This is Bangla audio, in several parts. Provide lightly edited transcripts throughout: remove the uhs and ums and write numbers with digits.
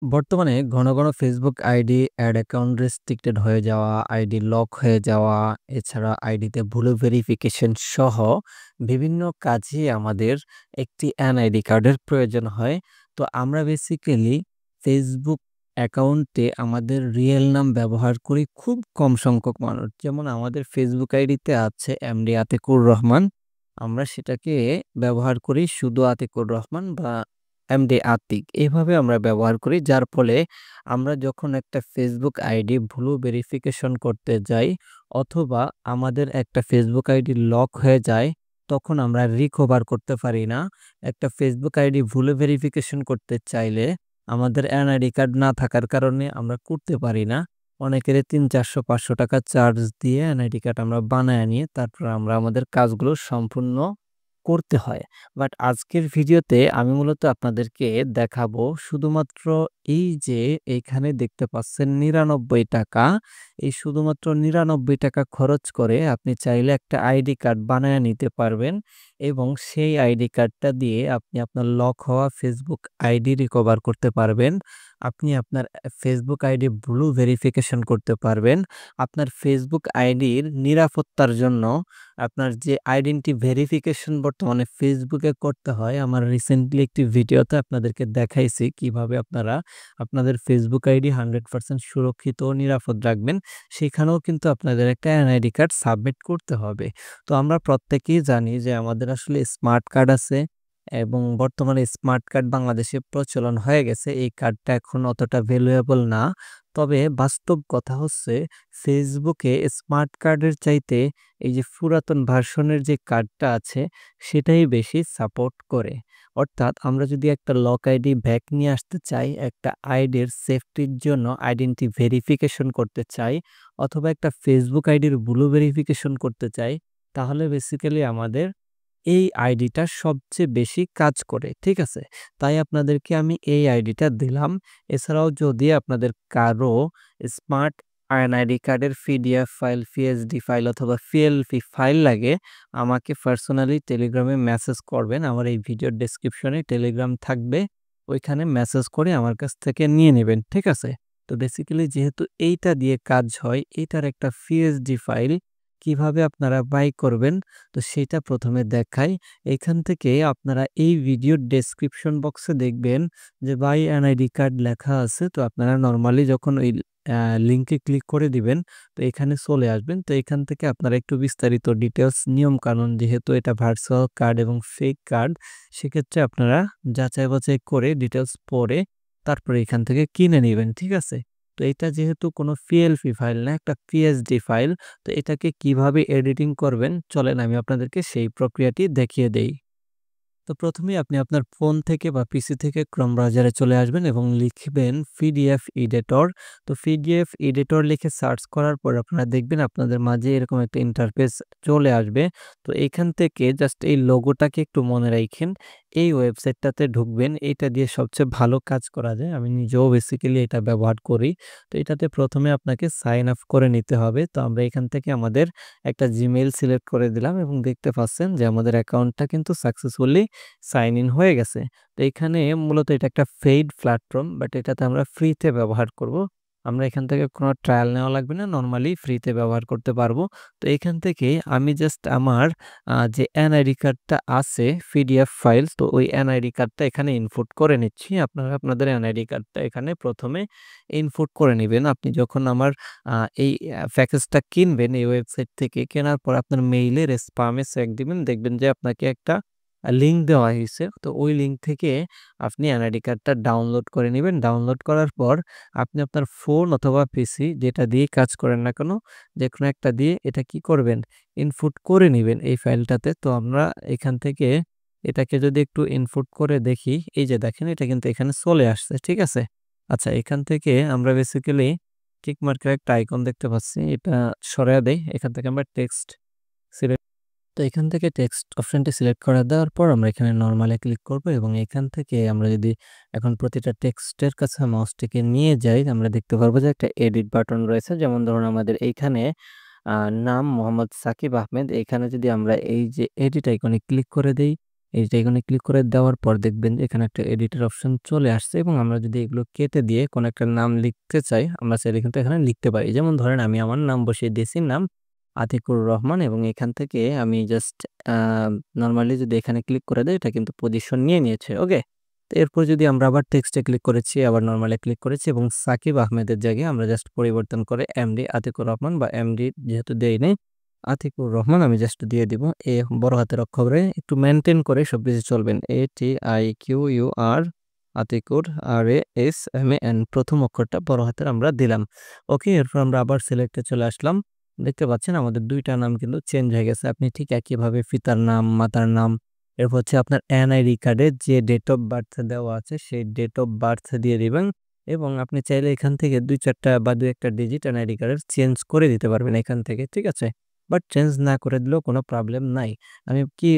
বর্তমানে ঘন, ঘন Facebook ID add account restricted হয়ে যাওয়া, আইডি লক হয়ে যাওয়া, এছাড়া আইডিতে ভুল ভেরিফিকেশন সহ বিভিন্ন কাজে আমাদের একটি এনআইডি কার্ডের প্রয়োজন হয়। তো আমরা বেসিক্যালি Facebook অ্যাকাউন্টে আমাদের রিয়েল নাম ব্যবহার করি খুব কম সংখ্যক মানুষ। যেমন আমাদের Facebook আইডিতে আছে এমডি আতিকুর রহমান। আমরা সেটাকে ব্যবহার করি শুধু আতিকুর রহমান বা এমডি আতিক এভাবে আমরা ব্যবহার করি। যার ফলে আমরা যখন একটা ফেসবুক আইডি ভুল ভেরিফিকেশন করতে যাই অথবা আমাদের একটা ফেসবুক আইডি লক হয়ে যায়, তখন আমরা রিকভার করতে পারি না। একটা ফেসবুক আইডি ভুল ভেরিফিকেশন করতে চাইলে আমাদের এনআইডি কার্ড না থাকার কারণে আমরা করতে পারি না। অনেকেরই ৩০০, ৫০০ টাকা চার্জ দিয়ে এনআইডি কার্ড আমরা বানায় নিয়ে তারপর আমরা আমাদের কাজগুলো সম্পূর্ণ করতে হয়। বাট আজকের ভিডিওতে আমি মূলত আপনাদেরকে দেখাবো শুধুমাত্র এই যে এইখানে দেখতে পাচ্ছেন ৯৯ টাকা, এই শুধুমাত্র ৯৯ টাকা খরচ করে আপনি চাইলে একটা আইডি কার্ড বানায় নিতে পারবেন এবং সেই আইডি কার্ডটা দিয়ে আপনি আপনার লক হওয়া ফেসবুক আইডি রিকভার করতে পারবেন। আপনি আপনার ফেসবুক আইডি ব্লু ভেরিফিকেশন করতে পারবেন। আপনার ফেসবুক আইডির নিরাপত্তার জন্য আপনার যে আইডেন্টি ভেরিফিকেশন বর্তমানে ফেসবুকে করতে হয়, আমার রিসেন্টলি একটি ভিডিওতে আপনাদেরকে দেখাইছি কিভাবে আপনারা আপনাদের ফেসবুক আইডি 100% সুরক্ষিত ও নিরাপদ রাখবেন। সেখানেও কিন্তু আপনাদের একটা এনআইডি কার্ড সাবমিট করতে হবে। তো আমরা প্রত্যেকেই জানি যে আমাদের আসলে স্মার্ট কার্ড আছে এবং বর্তমানে স্মার্ট কার্ড বাংলাদেশে প্রচলন হয়ে গেছে। এই কার্ডটা এখন অতটা ভ্যালুয়েবল না। তবে বাস্তব কথা হচ্ছে ফেসবুকে স্মার্ট কার্ডের চাইতে এই যে পুরাতন ভার্সনের যে কার্ডটা আছে সেটাই বেশি সাপোর্ট করে। অর্থাৎ আমরা যদি একটা লক আইডি ব্যাক নিয়ে আসতে চাই, একটা আইডির সেফটির জন্য আইডেন্টি ভেরিফিকেশন করতে চাই অথবা একটা ফেসবুক আইডির ব্লু ভেরিফিকেশন করতে চাই, তাহলে বেসিক্যালি আমাদের এই আইডিটা সবচেয়ে বেশি কাজ করে। ঠিক আছে? তাই আপনাদেরকে আমি এই আইডিটা দিলাম। এছাড়াও যদি আপনাদের কারো স্মার্ট এনআইডি কার্ডের পিডিএফ ফাইল, পিএসডি ফাইল অথবা পিএলপি ফাইল লাগে, আমাকে পার্সোনালি টেলিগ্রামে মেসেজ করবেন। আমার এই ভিডিওর ডেসক্রিপশনে টেলিগ্রাম থাকবে। ওইখানে মেসেজ করে আমার কাছ থেকে নিয়ে নেবেন। ঠিক আছে? তো বেসিক্যালি যেহেতু এইটা দিয়ে কাজ হয়, এইটার একটা পিএসডি ফাইল কিভাবে আপনারা বাই করবেন তো সেটা প্রথমে দেখাই। এখান থেকে আপনারা এই ভিডিওর ডেসক্রিপশন বক্সে দেখবেন যে বাই এনআইডি কার্ড লেখা আছে। তো আপনারা নরমালি যখন ওই লিংকে ক্লিক করে দিবেন তো এখানে চলে আসবেন। তো এখান থেকে আপনারা একটু বিস্তারিত ডিটেইলস নিয়ম কানুন, যেহেতু এটা ভার্চুয়াল কার্ড এবং ফেক কার্ড, সেক্ষেত্রে আপনারা যাচাই বাছাই করে ডিটেইলস পড়ে তারপরে এখান থেকে কিনে নিবেন। ঠিক আছে? তো এটা যেহেতু কোনো পিএলপি ফাইল না, একটা পিএসডি ফাইল, তো এটাকে কিভাবে এডিটিং করবেন চলেন আমি আপনাদেরকে সেই প্রক্রিয়াটি দেখিয়ে দেই। তো প্রথমেই আপনি আপনার ফোন থেকে বা পিসি থেকে ক্রোম ব্রাউজারে চলে আসবেন এবং লিখবেন পিডিএফ এডিটর। তো পিডিএফ এডিটর লিখে সার্চ করার পর আপনারা দেখবেন আপনাদের মাঝে এরকম একটা ইন্টারফেস চলে আসবে। তো এখান থেকে জাস্ট এই লোগোটাকে একটু মনে রাখেন। এই ওয়েবসাইটটাতে ঢুকবেন। এটা দিয়ে সবচেয়ে ভালো কাজ করা যায়। আমি নিজেও বেসিক্যালি এটা ব্যবহার করি। তো এটাতে প্রথমে আপনাকে সাইন আপ করে নিতে হবে। তো আমরা এখান থেকে আমাদের একটা জিমেইল সিলেক্ট করে দিলাম এবং দেখতে পাচ্ছেন যে আমাদের অ্যাকাউন্টটা কিন্তু সাকসেসফুলি সাইন ইন হয়ে গেছে। তো এখানে মূলত এটা একটা পেইড প্ল্যাটফর্ম, বাট এটাতে আমরা ফ্রিতে ব্যবহার করব। আমরা এখান থেকে কোনো ট্রায়াল নেওয়া লাগবে না, নরমালি ফ্রিতে ব্যবহার করতে পারবো। তো এখান থেকে আমি জাস্ট আমার যে এনআইডি কার্ডটা আছে পিডিএফ ফাইল, তো ওই এনআইডি কার্ডটা এখানে ইনপুট করে নিচ্ছি। আপনারা আপনাদের এনআইডি কার্ডটা এখানে প্রথমে ইনপুট করে নিবেন। আপনি যখন আমার এই প্যাকেজটা কিনবেন এই ওয়েবসাইট থেকে, কেনার পর আপনার মেইলের স্প্যামে চেক দিবেন। দেখবেন যে আপনাকে একটা লিঙ্ক দেওয়া হইছে। তো ওই লিঙ্ক থেকে আপনি এনআইডি কার্ডটা ডাউনলোড করে নিবেন। ডাউনলোড করার পর আপনি আপনার ফোন অথবা পিসি যেটা দিয়েই কাজ করেন না কেন, যেকোনো একটা দিয়ে এটা কি করবেন? ইনপুট করে নিবেন এই ফাইলটাতে। তো আমরা এখান থেকে এটাকে যদি একটু ইনপুট করে দেখি, এই যে দেখেন এটা কিন্তু এখানে চলে আসছে। ঠিক আছে? আচ্ছা, এখান থেকে আমরা বেসিক্যালি টিক মার্কের একটা আইকন দেখতে পাচ্ছি। এটা সরাইয়া দেই। এখান থেকে আমরা টেক্সট সিলেক্ট, তো এখান থেকে টেক্সট অপশনটি সিলেক্ট করে দেওয়ার পর আমরা এখানে নরমালে ক্লিক করব এবং এখান থেকে আমরা যদি এখন প্রতিটা টেক্সটের কাছে মাউসটিকে নিয়ে যাই, আমরা দেখতে পারবো যে একটা এডিট বাটন রয়েছে। যেমন ধরুন আমাদের এইখানে নাম মোহাম্মদ সাকিব আহমেদ। এখানে যদি আমরা এই যে এডিট আইকনে ক্লিক করে দেই, এইটা এখানে ক্লিক করে দেওয়ার পর দেখবেন যে এখানে একটা এডিটের অপশন চলে আসছে এবং আমরা যদি এগুলো কেটে দিয়ে কোনো একটা নাম লিখতে চাই, আমরা চাইলে কিন্তু এখানে লিখতে পারি। যেমন ধরেন আমি আমার নাম বসিয়ে দিয়েছি, নাম আতিকুর রহমান এবং এখান থেকে আমি জাস্ট আ নরমালি যদি এখানে ক্লিক করে দেই এটা কিন্তু পজিশন নিয়ে নিয়েছে। ওকে? তো এরপর যদি আমরা আবার টেক্সটে ক্লিক করেছি, আবার নরমালি ক্লিক করেছি এবং সাকিব আহমেদের জায়গায় আমরা জাস্ট পরিবর্তন করে এমডি আতিকুর রহমান বা এমডি যেহেতু দেই নাই, আতিকুর রহমান আমি জাস্ট দিয়ে দিব। এ বড় হাতের অক্ষরে একটু মেইনটেইন করে সবকিছু চলবেন। ATIQUR আতিকুর RASMAN প্রথম অক্ষরটা বড় হাতের আমরা দিলাম। ওকে, এরপর আমরা আবার সিলেক্টে চলে আসলাম। দেখতে পাচ্ছেন আমাদের ২ টা নাম কিন্তু চেঞ্জ হয়ে গেছে। আপনি ঠিক একইভাবে পিতার নাম, মাতার নাম, এরপর হচ্ছে আপনার এনআইডি কার্ডে যে ডেট অফ বার্থ দেওয়া আছে সেই ডেট অফ বার্থ দিয়ে দিবেন এবং আপনি চাইলে এখান থেকে ২-৪ টা বা ২-১ টা ডিজিট এনআইডি কার্ডের চেঞ্জ করে দিতে পারবেন এখান থেকে। ঠিক আছে? বাট চেঞ্জ না করে দিলেও কোনো প্রবলেম নাই। আমি কি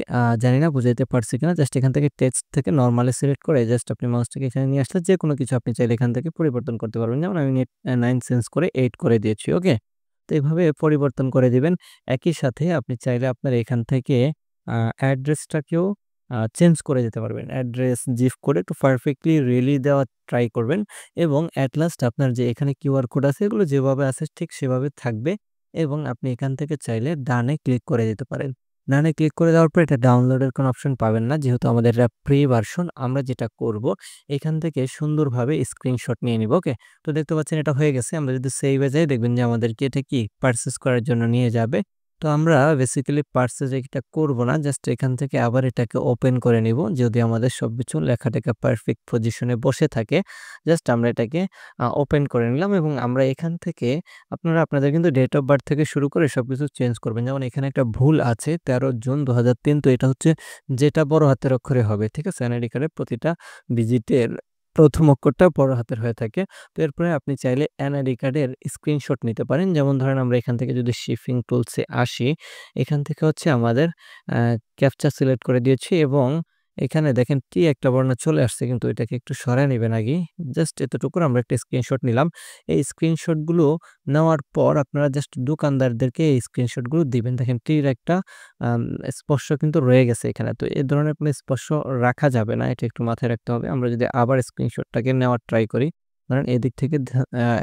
জানি না বুঝাইতে পারছি কিনা? জাস্ট এখান থেকে টেক্সট থেকে নরমালি সিলেক্ট করে জাস্ট আপনি মাউসটাকে এখানে নিয়ে আসলে যেকোনো কিছু আপনি চাইলে এখান থেকে পরিবর্তন করতে পারবেন। যেমন আমি 9 চেঞ্জ করে 8 করে দিয়েছি। ওকে? তো এভাবে পরিবর্তন করে দিবেন। একই সাথে আপনি চাইলে আপনার এখান থেকে অ্যাড্রেসটাকেও চেঞ্জ করে দিতে পারবেন। অ্যাড্রেস জিপ করে একটু পারফেক্টলি রিয়েলি দেওয়ার ট্রাই করবেন এবং এট লাস্ট আপনার যে এখানে কিউআর কোড আছে এগুলো যেভাবে আছে ঠিক সেভাবে থাকবে এবং আপনি এখান থেকে চাইলে ডানে ক্লিক করে দিতে পারেন। ডানে ক্লিক করে দেওয়ার পর এটা ডাউনলোডের কোনো অপশন পাবেন না। যেহেতু আমাদের এটা প্রি ভার্সন আমরা যেটা করব এখান থেকে সুন্দরভাবে স্ক্রিনশট নিয়ে নিব। ওকে? তো দেখতে পাচ্ছেন এটা হয়ে গেছে। আমরা যদি সেভ এ যাই দেখবেন যে আমাদেরকে এটা কি পারচেজ করার জন্য নিয়ে যাবে। তো আমরা বেসিক্যালি পারচেজ এটা করব না। জাস্ট এখান থেকে আবার এটাকে ওপেন করে নিব। যদি আমাদের সবকিছু লেখাটেখা পারফেক্ট পজিশনে বসে থাকে, জাস্ট আমরা এটাকে ওপেন করে নিলাম এবং আমরা এখান থেকে আপনারা আপনাদের কিন্তু ডেট অফ বার্থ থেকে শুরু করে সবকিছু চেঞ্জ করবেন। যেমন এখানে একটা ভুল আছে ১৩ জুন ২০০৩, তো এটা হচ্ছে যেটা বড় হাতের অক্ষরে হবে। ঠিক আছে? এনআইডি কার্ডের প্রতিটা ডিজিটের ১ম অক্ষরটা বড় হাতের হয়ে থাকে। তো এরপরে আপনি চাইলে এনআইডি কার্ডের স্ক্রিনশট নিতে পারেন। যেমন ধরেন আমরা এখান থেকে যদি শিপিং টুলসে আসি, এখান থেকে হচ্ছে আমাদের আ ক্যাপচা সিলেক্ট করে দিয়েছি এবং এখানে দেখেন টি একটা বর্ণ চলে আসছে কিন্তু এটাকে একটু সরায় নিবেন আগেই। জাস্ট এতটুকুর আমরা একটা স্ক্রিনশট নিলাম। এই স্ক্রিনশটগুলো নেওয়ার পর আপনারা জাস্ট দোকানদারদেরকে এই স্ক্রিনশটগুলো দিবেন। দেখেন টির একটা আম স্পর্শ কিন্তু রয়ে গেছে এখানে। তো এ ধরনের কোনো স্পর্শ রাখা যাবে না। এটা একটু মাথায় রাখতে হবে। আমরা যদি আবার স্ক্রিনশটটাকে নেওয়ার ট্রাই করি, ধরেন এদিক থেকে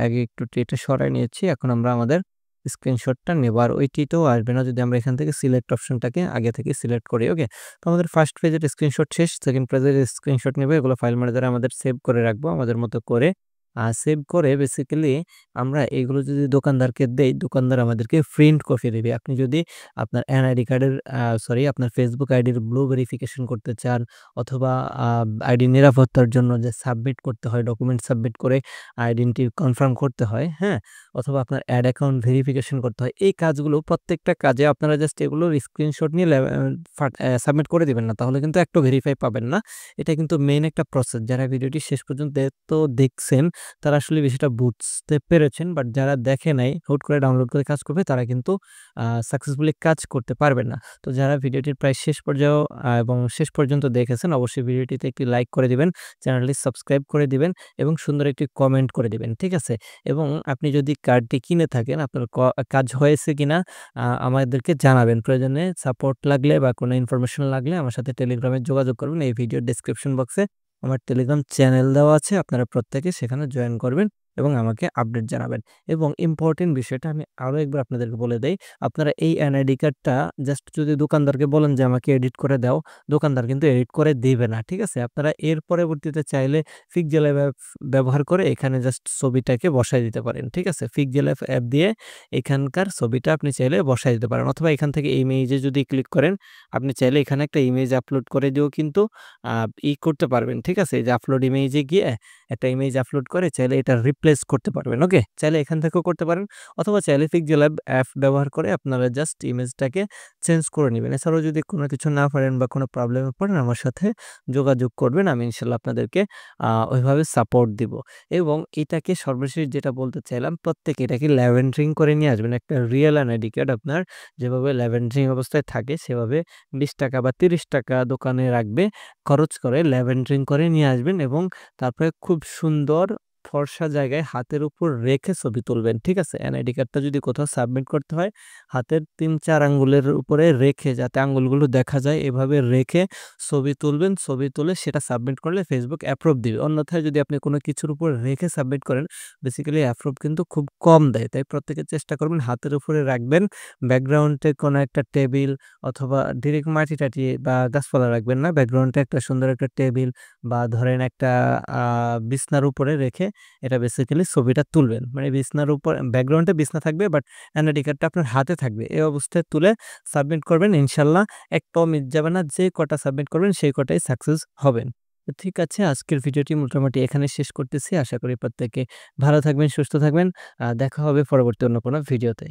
আগে একটু টিটা সরায় নিয়েছি। এখন আমরা আমাদের স্ক্রিনশটটা নেব। আর ওই টিটাও আসবে না যদি আমরা এখান থেকে সিলেক্ট অপশনটাকে আগে থেকে সিলেক্ট করি। ওকে? তো আমাদের ফার্স্ট পেজের স্ক্রিনশট শেষ। সেকেন্ড পেজের স্ক্রিনশট নেব। এগুলো ফাইল ম্যানেজারে আমাদের সেভ করে রাখবো আমাদের মতো করে। সেভ করে বেসিক্যালি আমরা এগুলো যদি দোকানদারকে দেই, দোকানদার আমাদেরকে প্রিন্ট কপি দিবে। আপনি যদি আপনার এনআইডি কার্ডের সরি আপনার ফেসবুক আইডির ব্লু ভেরিফিকেশন করতে চান অথবা আ আইডি নিরাপত্তার জন্য যে সাবমিট করতে হয়, ডকুমেন্ট সাবমিট করে আইডেন্টি কনফার্ম করতে হয়, হ্যাঁ? অথবা আপনার অ্যাড অ্যাকাউন্ট ভেরিফিকেশন করতে হয়। এই কাজগুলো প্রত্যেকটা কাজে আপনারা জাস্ট এগুলোর স্ক্রিনশট নিয়ে সাবমিট করে দিবেন না। তাহলে কিন্তু একটাও ভেরিফাই পাবেন না। এটা কিন্তু মেইন একটা প্রসেস। যারা ভিডিওটি শেষ পর্যন্ত দেখছেন তারা আসলে বিষয়টা বুঝতে পেরেছেন। বাট যারা দেখে নাই, হুট করে ডাউনলোড করে কাজ করবে তারা কিন্তু সাকসেসফুলি কাজ করতে পারবেন না। তো যারা ভিডিওটির প্রায় শেষ পর্যায়েও এবং শেষ পর্যন্ত দেখেছেন অবশ্যই ভিডিওটিতে একটি লাইক করে দিবেন, চ্যানেলটি সাবস্ক্রাইব করে দিবেন এবং সুন্দর একটি কমেন্ট করে দিবেন। ঠিক আছে? এবং আপনি যদি কার্ডটি কিনে থাকেন আপনার কাজ হয়েছে কিনা আমাদেরকে জানাবেন। প্রয়োজনে সাপোর্ট লাগলে বা কোনো ইনফরমেশন লাগলে আমার সাথে টেলিগ্রামে যোগাযোগ করবেন। এই ভিডিওর ডেসক্রিপশন বক্সে আমার টেলিগ্রাম চ্যানেল দেওয়া আছে। আপনারা প্রত্যেকে সেখানে জয়েন করবেন এবং আমাকে আপডেট জানাবেন। এবং ইম্পোর্টেন্ট বিষয়টা আমি আরো একবার আপনাদেরকে বলে দেই। আপনারা এই এনআইডি কার্ডটা জাস্ট যদি দোকানদারকে বলেন যে আমাকে এডিট করে দাও, দোকানদার কিন্তু এডিট করে দিবে না। ঠিক আছে? আপনারা এর পরবর্তীতে চাইলে পিক্সেল অ্যাপ ব্যবহার করে এখানে জাস্ট ছবিটাকে বসায় দিতে পারেন। ঠিক আছে? পিক্সেল অ্যাপ দিয়ে এখানকার ছবিটা আপনি চাইলে বসায় দিতে পারেন। অথবা এখান থেকে ইমেজে যদি ক্লিক করেন, আপনি চাইলে এখানে একটা ইমেজ আপলোড করে দিয়েও কিন্তু আ করতে পারবেন। ঠিক আছে? এই যে আপলোড ইমেজে গিয়ে একটা ইমেজ আপলোড করে চাইলে এটা রিপ্লেস করতে পারবেন। ওকে? চাইলে এখান থেকেও করতে পারেন অথবা চাইলে পিক্সেল অ্যাপ ব্যবহার করে আপনারা জাস্ট ইমেজটাকে চেঞ্জ করে নিবেন। এছাড়াও যদি কোনো কিছু না পারেন বা কোনো প্রবলেমে পড়েন আমার সাথে যোগাযোগ করবেন। আমি ইনশাআল্লাহ আপনাদেরকে ওইভাবে সাপোর্ট দিব। এবং এটাকে সর্বশেষ যেটা বলতে চাইলাম প্রত্যেকে এটাকে ল্যাভেন্ডারিং করে নিয়ে আসবেন। একটা রিয়েল এনআইডি কার্ড আপনার যেভাবে ল্যাভেন্ডারিং অবস্থায় থাকে সেভাবে ৳২০ বা ৳৩০ দোকানে রাখবে। খরচ করে ল্যাভেন্ডারিং করে নিয়ে আসবেন এবং তারপরে খুব সুন্দর ফর্সা জায়গায় হাতের উপর রেখে ছবি তুলবেন। ঠিক আছে? এনআইডি কার্ডটা যদি কোথাও সাবমিট করতে হয়, হাতের ৩-৪ আঙ্গুলের উপরে রেখে যাতে আঙ্গুলগুলো দেখা যায় এভাবে রেখে ছবি তুলবেন। ছবি তুলে সেটা সাবমিট করলে Facebook অ্যাপ্রুভ দিবে। অন্যথায় যদি আপনি কোনো কিছুর উপর রেখে সাবমিট করেন, বেসিক্যালি অ্যাপ্রুভ কিন্তু খুব কম দেয়। তাই প্রত্যেকে চেষ্টা করবেন হাতের উপরে রাখবেন। ব্যাকগ্রাউন্ডে কোনো একটা টেবিল অথবা ডিরেক্ট মাটি-টাটি বা গাছপালা রাখবেন না। ব্যাকগ্রাউন্ডে একটা সুন্দর একটা টেবিল বা ধরেন একটা আ বিছনার উপরে রেখে এটা বেসিক্যালি ছবিটা তুলবেন। মানে বিছনার উপর ব্যাকগ্রাউন্ডে বিছনা থাকবে বাট এনআইডি কার্ডটা আপনার হাতে থাকবে। এই অবস্থায় তুলে সাবমিট করবেন। ইনশাআল্লাহ একটাও মিস যাবে না। যে কটা সাবমিট করবেন সেই কটাই সাকসেস হবেন। তো ঠিক আছে, আজকের ভিডিওটি মোটামুটি এখানে শেষ করতেছি। আশা করি প্রত্যেকে ভালো থাকবেন, সুস্থ থাকবেন। দেখা হবে পরবর্তী অন্য কোনো ভিডিওতে।